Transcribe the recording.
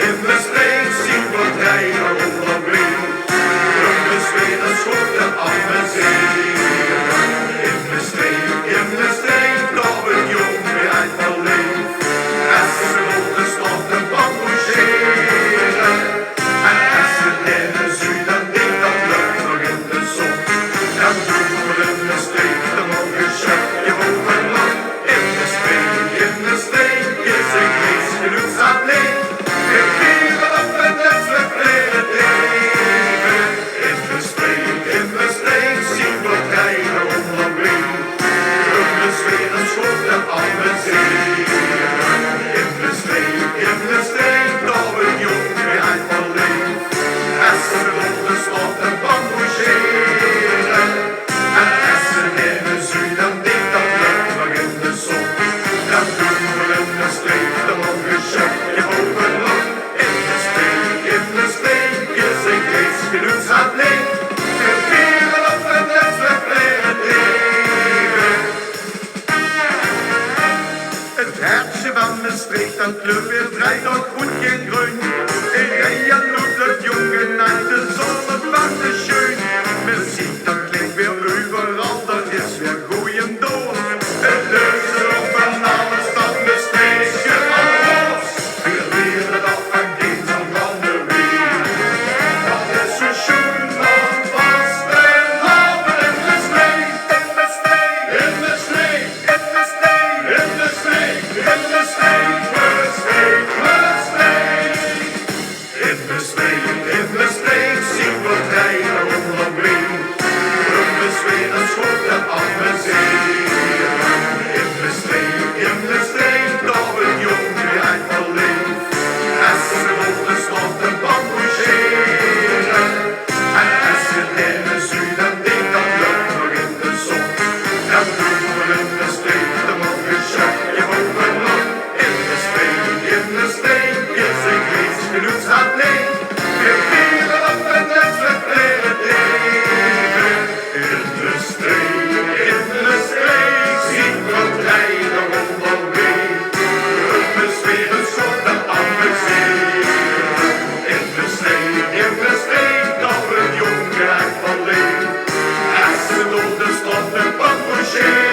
in de streek zien we rijden onderweg. De zweden schoten aan de zee. In de streek, daar we jong weer uit verleefd. Als ze grote staten bamboezeren. En als ze in de zuiden dik, dan lukt nog in de zon. Dan doen we in de streek, dan nog een schepje boven land. In de streek is een geest genoeg zat leeg. We geven op en les we leren leven. In de streek zien we rijden onderweg. De zweden schoten aan de zee. In de streek, daar we jong weer uit verleefd. Als ze grote staten bamboezeren. En als ze in de zuiden dik, dan lukt nog in de zon. Dan doen we in de streek, dan nog een schepje boven land. In de streek is een geest genoeg zat leeg. We geven op en les we leren leven. Het hertje van de streek, dat kleur weer draait nog goed geen groen. En jij doet het jongen uit de zon van de schön. Men ziet dat klinkt weer overal, dat is weer goeien door. Het leuze op en alles dat besteed je al los. We leren dat van kind aan van de wereld. Dat is zo schön van vast en houden in de streek. In de streek, in de streek, in de streek, in de streek, in de streek, in de streek zien we rijden onderweg. De zweden schoten aan de zee. In de streek, daar we jong weer uit verleefd. Als ze grote staten bamboezeren. En als ze in de zuiden dik, dan lukt nog in de zon. Dan doen we in de streek, dan nog een schepje boven land. In de streek is een geest genoeg zat leeg. We geven op en les we leren leven. In de streek zien we rijden onderweg. De zweden schoten aan de zee. In de streek, daar we jong uit verleefd. Als ze door de stad de bamboezeren.